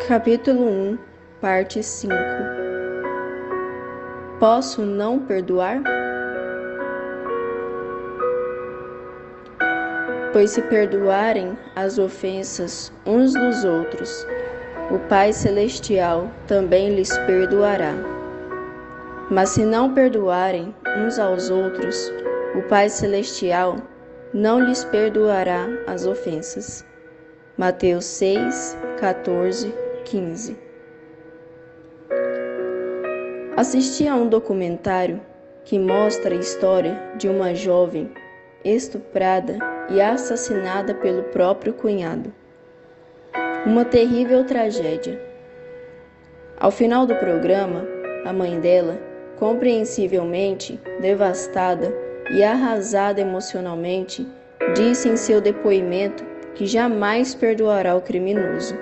Capítulo 1, parte 5. Posso não perdoar? Pois se perdoarem as ofensas uns dos outros, o Pai Celestial também lhes perdoará. Mas se não perdoarem uns aos outros, o Pai Celestial não lhes perdoará as ofensas. Mateus 6, 14, 15. Assisti a um documentário que mostra a história de uma jovem estuprada e assassinada pelo próprio cunhado. Uma terrível tragédia. Ao final do programa, a mãe dela, compreensivelmente devastada e arrasada emocionalmente, disse em seu depoimento que jamais perdoará o criminoso.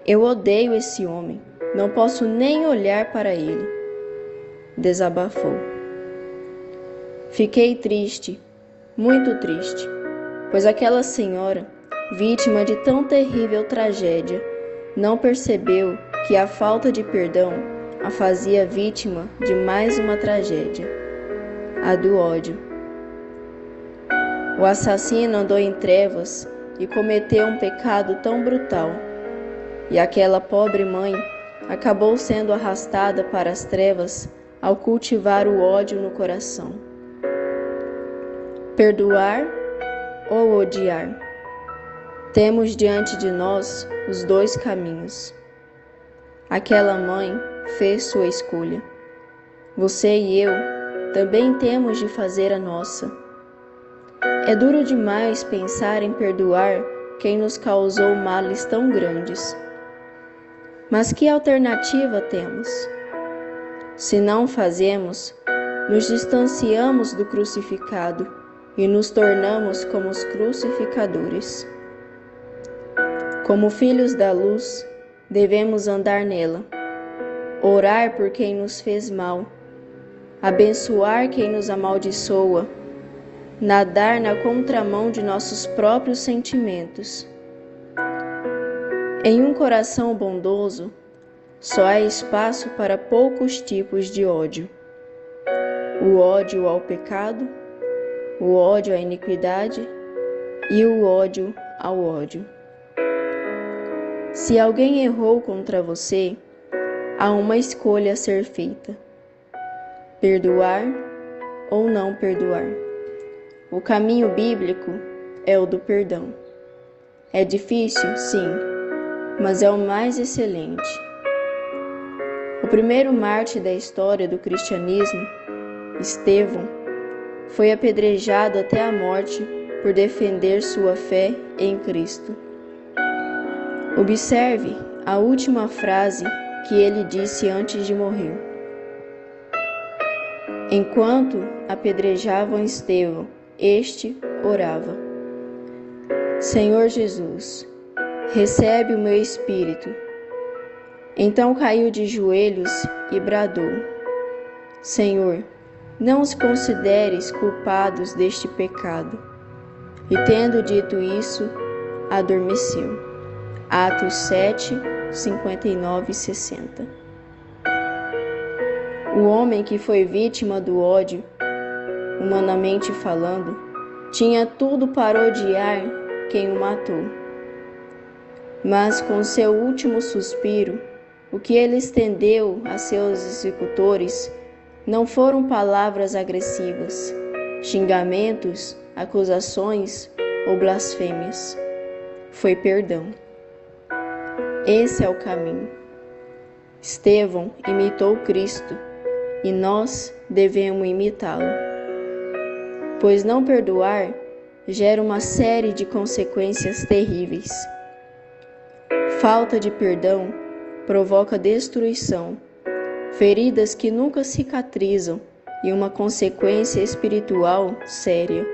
Eu odeio esse homem, não posso nem olhar para ele, desabafou. Fiquei triste, muito triste, pois aquela senhora, vítima de tão terrível tragédia, não percebeu que a falta de perdão a fazia vítima de mais uma tragédia, a do ódio. O assassino andou em trevas e cometeu um pecado tão brutal, e aquela pobre mãe acabou sendo arrastada para as trevas ao cultivar o ódio no coração. Perdoar ou odiar? Temos diante de nós os dois caminhos. Aquela mãe fez sua escolha. Você e eu também temos de fazer a nossa. É duro demais pensar em perdoar quem nos causou males tão grandes. Mas que alternativa temos? Se não fazemos, nos distanciamos do crucificado e nos tornamos como os crucificadores. Como filhos da luz, devemos andar nela, orar por quem nos fez mal, abençoar quem nos amaldiçoa, nadar na contramão de nossos próprios sentimentos. Em um coração bondoso, só há espaço para poucos tipos de ódio. O ódio ao pecado, o ódio à iniquidade e o ódio ao ódio. Se alguém errou contra você, há uma escolha a ser feita: perdoar ou não perdoar. O caminho bíblico é o do perdão. É difícil, sim, mas é o mais excelente. O primeiro mártir da história do cristianismo, Estevão, foi apedrejado até a morte por defender sua fé em Cristo. Observe a última frase que ele disse antes de morrer. Enquanto apedrejavam Estevão, este orava: Senhor Jesus, recebe o meu espírito. Então caiu de joelhos e bradou: Senhor, não os consideres culpados deste pecado. E tendo dito isso, adormeceu. Atos 7, 59 e 60. O homem que foi vítima do ódio, humanamente falando, tinha tudo para odiar quem o matou. Mas com seu último suspiro, o que ele estendeu a seus executores não foram palavras agressivas, xingamentos, acusações ou blasfêmias. Foi perdão. Esse é o caminho. Estevão imitou Cristo e nós devemos imitá-lo. Pois não perdoar gera uma série de consequências terríveis. Falta de perdão provoca destruição, feridas que nunca cicatrizam e uma consequência espiritual séria.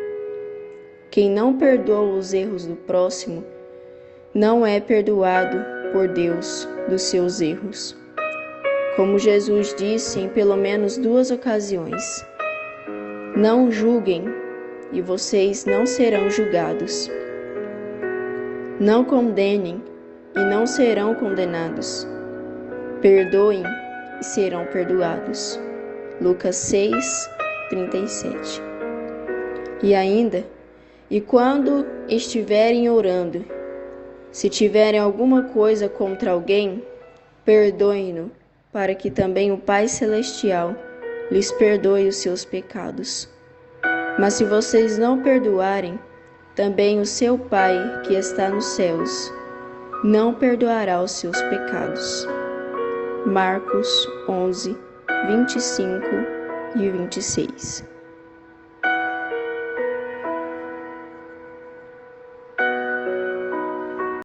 Quem não perdoa os erros do próximo não é perdoado por Deus dos seus erros. Como Jesus disse em pelo menos 2 ocasiões: não julguem e vocês não serão julgados. Não condenem e não serão condenados. Perdoem e serão perdoados. Lucas 6, 37. E ainda, e quando estiverem orando, se tiverem alguma coisa contra alguém, perdoem-no, para que também o Pai Celestial lhes perdoe os seus pecados. Mas se vocês não perdoarem, também o seu Pai, que está nos céus, não perdoará os seus pecados. Marcos 11, 25 e 26.